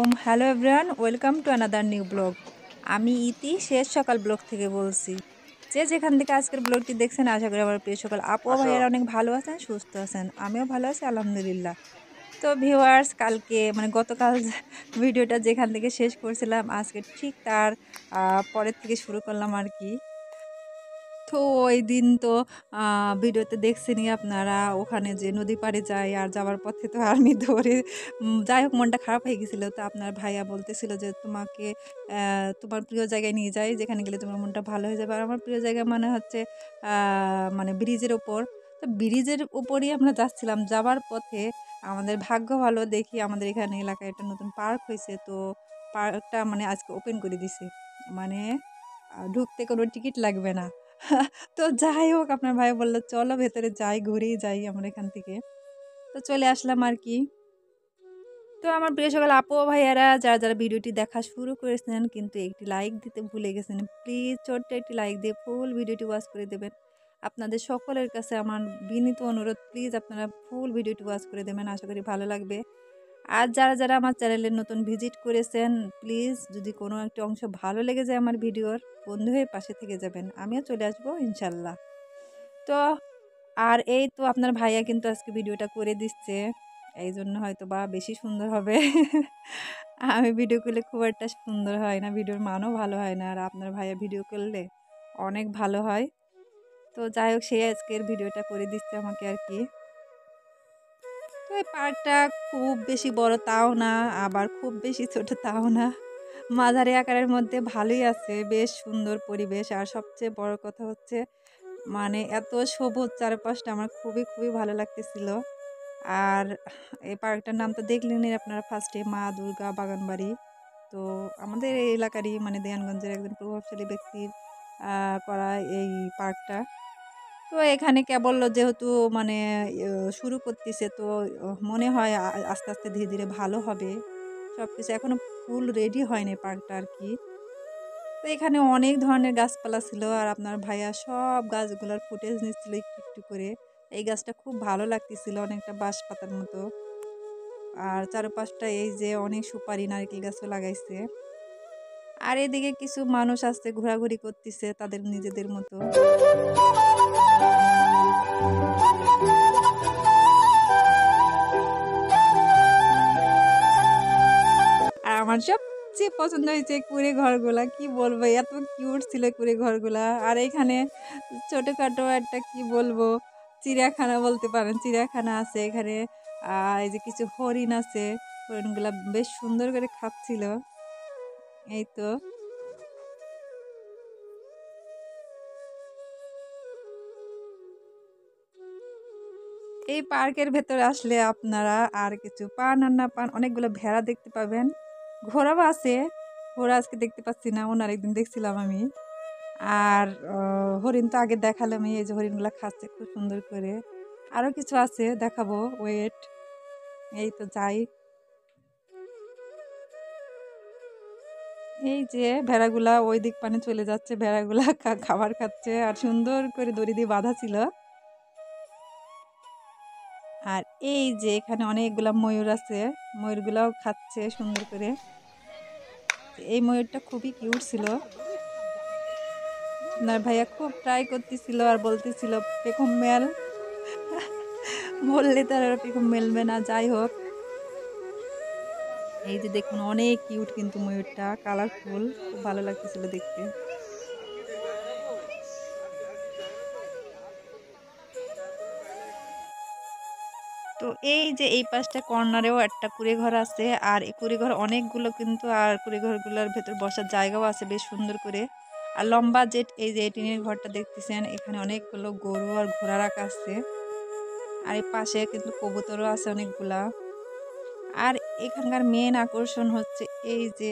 আলাইকুম। Hello everyone, welcome to another new blog. আমি ইতি শেষ সকাল ব্লগ থেকে বলছি। যে যেখান থেকে আজকের ব্লগটি দেখছেন, আশা করি আমার প্রিয় সকাল আপু ও আসো। ভাইয়েরা অনেক ভালো আছেন, সুস্থ আছেন। আমিও ভালো আছি আলহামদুলিল্লাহ। তো ভিউয়ার্স, কালকে মানে গতকাল ভিডিওটা যেখান থেকে শেষ করছিলাম, আজকে ঠিক তার পরের থেকে শুরু করলাম আর কি। তো ওইদিন তো ভিডিওতে দেখছেনই আপনারা, ওখানে যে নদী পাড়ে যাই আর যাওয়ার পথে তো আর্মি ধরে যাই হোক মনটা খারাপ হয়ে গেছিলো। তো আপনার ভাইয়া বলতেছিল যে তোমাকে তোমার প্রিয় জায়গায় নিয়ে যাই, যেখানে গেলে তোমার মনটা ভালো হয়ে যাবে। আর আমার প্রিয় জায়গা মানে হচ্ছে মানে ব্রিজের ওপর। তো ব্রিজের উপরই আমরা যাচ্ছিলাম, যাওয়ার পথে আমাদের ভাগ্য ভালো, দেখি আমাদের এখানে এলাকায় একটা নতুন পার্ক হয়েছে। তো পার্কটা মানে আজকে ওপেন করে দিছে, মানে ঢুকতে কোনো টিকিট লাগবে না। তো যাই হোক, আপনার ভাই বলল চলো ভেতরে যাই, ঘুরেই যাই আমরা এখান থেকে। তো চলে আসলাম আর কি। তো আমার প্রিয় সকল আপু ও ভাইয়ারা, যারা যারা ভিডিওটি দেখা শুরু করেছেন কিন্তু একটি লাইক দিতে ভুলে গেছেন, প্লিজ ছোট্ট একটি লাইক দিয়ে ফুল ভিডিওটি ওয়াচ করে দেবেন। আপনাদের সকলের কাছে আমার বিনীত অনুরোধ, প্লিজ আপনারা ফুল ভিডিওটি ওয়াচ করে দেবেন, আশা করি ভালো লাগবে। আর যারা যারা আমার চ্যানেলে নতুন ভিজিট করেছেন, প্লিজ যদি কোনো একটা অংশ ভালো লেগে যায় আমার ভিডিওর, বন্ধু হয়ে পাশে থেকে যাবেন, আমিও চলে আসবো ইনশাল্লাহ। তো আর এই তো আপনার ভাইয়া কিন্তু আজকে ভিডিওটা করে দিচ্ছে, এই জন্য হয়তো বা বেশি সুন্দর হবে। আমি ভিডিও করলে খুব একটা সুন্দর হয় না, ভিডিওর মানও ভালো হয় না, আর আপনার ভাইয়া ভিডিও করলে অনেক ভালো হয়। তো যাই হোক, সে আজকের ভিডিওটা করে দিচ্ছে আমাকে আর কি। তো এই পার্কটা খুব বেশি বড় তাও না, আবার খুব বেশি ছোট তাও না, মাঝারি আকারের মধ্যে ভালোই আছে, বেশ সুন্দর পরিবেশ। আর সবচেয়ে বড় কথা হচ্ছে মানে এত সবুজ চারপাশটা, আমার খুবই খুবই ভালো লাগতেছিল। আর এই পার্কটার নাম তো দেখলেনই আপনারা, ফার্স্টে মা দুর্গা বাগানবাড়ি। তো আমাদের এই এলাকারই মানে দেয়ানগঞ্জের একজন প্রভাবশালী ব্যক্তির করা এই পার্কটা। তো এখানে কেবল যেহেতু মানে শুরু করতেছে, তো মনে হয় আস্তে আস্তে ধীরে ধীরে ভালো হবে সবকিছু, এখনো ফুল রেডি হয়নি পার্কটা আর কি। তো এখানে অনেক ধরনের গাছপালা ছিল, আর আপনার ভাইয়া সব গাছগুলোর ফুটেজ নিচ্ছিল একটু একটু করে। এই গাছটা খুব ভালো লাগতেছিল, অনেকটা বাঁশ পাতার মতো। আর চারপাশটা এই যে অনেক সুপারি নারকেল গাছও লাগাইছে। আর এদিকে কিছু মানুষ আসছে, ঘোরাঘুরি করতেছে তাদের নিজেদের মতো। আর আমার সবচেয়ে পছন্দ হয়েছে কুঁড়ে ঘরগুলা, কি বলবো এত কিউট ছিল কুঁড়ে ঘরগুলা। আর এখানে ছোটখাটো একটা কি বলবো চিড়িয়াখানা বলতে পারেন, চিড়িয়াখানা আছে এখানে। আর এই যে কিছু হরিণ আছে, হরিণগুলা বেশ সুন্দর করে খাচ্ছিল। এই তো এই পার্কের ভেতরে আসলে আপনারা আর কিছু পান আর না পান, অনেকগুলো ভেড়া দেখতে পাবেন, ঘোড়াও আছে। ঘোড়া আজকে দেখতে পাচ্ছি না, ওনার একদিন দেখছিলাম আমি। আর হরিণ তো আগে দেখালাম, এই যে হরিণগুলা খাচ্ছে খুব সুন্দর করে। আরো কিছু আছে দেখাবো, ওয়েট। এই তো যাই, এই যে ভেড়াগুলা ওই দিক পানে চলে যাচ্ছে, ভেড়াগুলা খাবার খাচ্ছে, আর সুন্দর করে দড়ি দিয়ে বাঁধা ছিল। আর এই যে এখানে অনেকগুলা ময়ূর আছে, ময়ূরগুলাও খাচ্ছে সুন্দর করে। এই ময়ূরটা খুবই কিউট ছিল। আপনার ভাইয়া খুব ট্রাই করতেছিল আর বলতেছিল পেখম মেল, বললে তার আর পেখম মেলবে না। যাই হোক, এই যে দেখুন অনেক কিউট কিন্তু ময়ূরটা, কালারফুল, খুব ভালো লাগতেছিল দেখতে। তো এই যে এই পাশটা কর্নারেও একটা কুঁড়ে ঘর আছে, আর এই কুঁড়ে ঘর অনেকগুলো কিন্তু, আর কুঁড়ে ঘরগুলোর ভেতর বসার জায়গাও আছে বেশ সুন্দর করে। আর লম্বা যে এই যে টিনের ঘরটা দেখতেছেন, এখানে অনেকগুলো গরু আর ঘোড়া রাখা আছে। আর এই পাশে কিন্তু কবুতরও আছে অনেকগুলা। আর এখানকার মেন আকর্ষণ হচ্ছে এই যে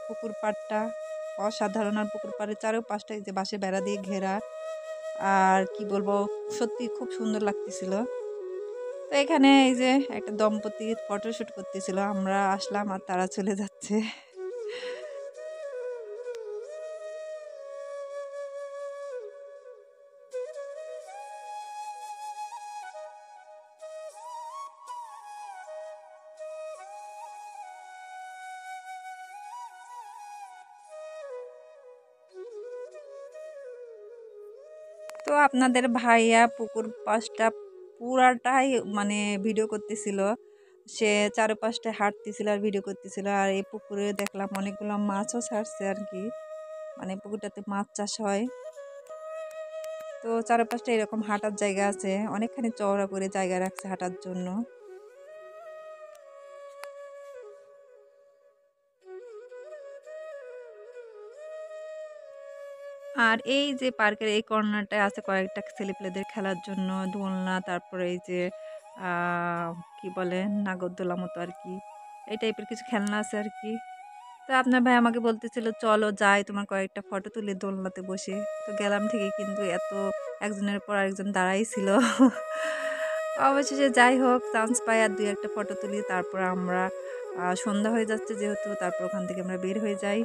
পুকুর পাড়টা, অসাধারণ। আর পুকুর পাড়ের চারপাশটা এই যে বাঁশের বেড়া দিয়ে ঘেরা। আর কি বলবো, সত্যি খুব সুন্দর লাগতেছিল। তো এখানে এই যে একটা দম্পতি ফটোশুট করতেছিল, আমরা আসলাম আর তারা চলে যাচ্ছে। তো আপনাদের ভাইয়া পুকুর পাশটা পুরাটাই মানে ভিডিও করতেছিল। সে চারপাশটায় হাঁটতেছিল আর ভিডিও করতেছিল। আর এই পুকুরে দেখলাম অনেকগুলো মাছও ছাড়ছে আর কি, মানে পুকুরটাতে মাছ চাষ হয়। তো চারপাশটা এরকম হাঁটার জায়গা আছে, অনেকখানি চওড়া করে জায়গা রাখছে হাঁটার জন্য। আর এই যে পার্কের এই কর্নারটায় আছে কয়েকটা ছেলেপেলেদের খেলার জন্য দোলনা, তারপরে এই যে আহ, কি বলে নাগরদোলা মতো আর কি, এই টাইপের কিছু খেলনা আছে আর কি। তো আপনার ভাই আমাকে বলতেছিল চলো যাই তোমার কয়েকটা ফটো তুলি দোলনাতে বসে। তো গেলাম ঠিকই, কিন্তু এত একজনের পর আরেকজন দাঁড়াই ছিল। অবশেষে যাই হোক চান্স পাই আর দুই একটা ফটো তুলি, তারপর আমরা সন্ধ্যা হয়ে যাচ্ছে যেহেতু, তারপর ওখান থেকে আমরা বের হয়ে যাই।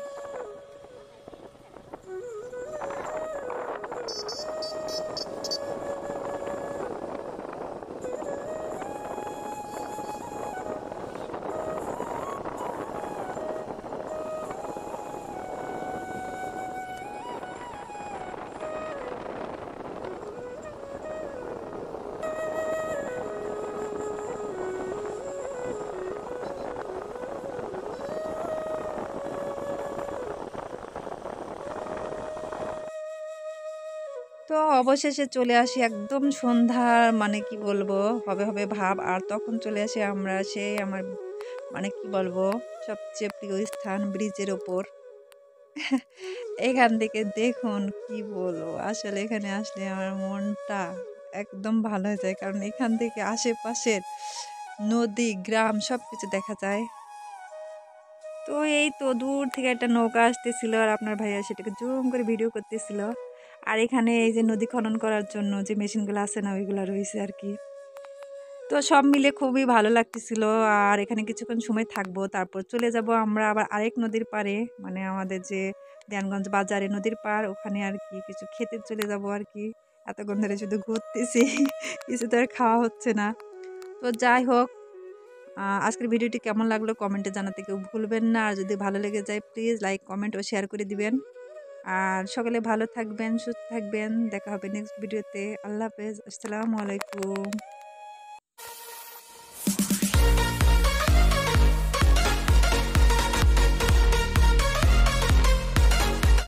তো অবশেষে চলে আসি একদম সন্ধ্যার, মানে কি বলবো, হবে হবে ভাব। আর তখন চলে আসি আমরা সেই আমার মানে কি বলবো সবচেয়ে প্রিয় স্থান ব্রিজের ওপর। এখান থেকে দেখুন কি বলবো, আসলে এখানে আসলে আমার মনটা একদম ভালো হয়ে যায়, কারণ এখান থেকে আশেপাশের নদী গ্রাম সবকিছু দেখা যায়। তো এই তো দূর থেকে একটা নৌকা আসতেছিল আর আপনার ভাইয়া সেটাকে জুম করে ভিডিও করতেছিল। আর এখানে এই যে নদী খনন করার জন্য যে মেশিনগুলো আছে না, ওইগুলো রয়েছে আর কি। তো সব মিলে খুবই ভালো লাগতেছিল। আর এখানে কিছুক্ষণ সময় থাকবো, তারপর চলে যাব আমরা আবার আরেক নদীর পাড়ে, মানে আমাদের যে দেয়ানগঞ্জ বাজারে নদীর পাড়, ওখানে আর কি কিছু খেতে চলে যাব আর কি। এতক্ষণ ধরে শুধু ঘুরতেছি, কিছু তো আর খাওয়া হচ্ছে না। তো যাই হোক, আজকের ভিডিওটি কেমন লাগলো কমেন্টে জানাতে কেউ ভুলবেন না। আর যদি ভালো লেগে যায় প্লিজ লাইক কমেন্ট ও শেয়ার করে দিবেন। আর সকলে ভালো থাকবেন, সুস্থ থাকবেন, দেখা হবে নেক্সট ভিডিওতে। আল্লাহ হাফেজ, আসসালামু আলাইকুম।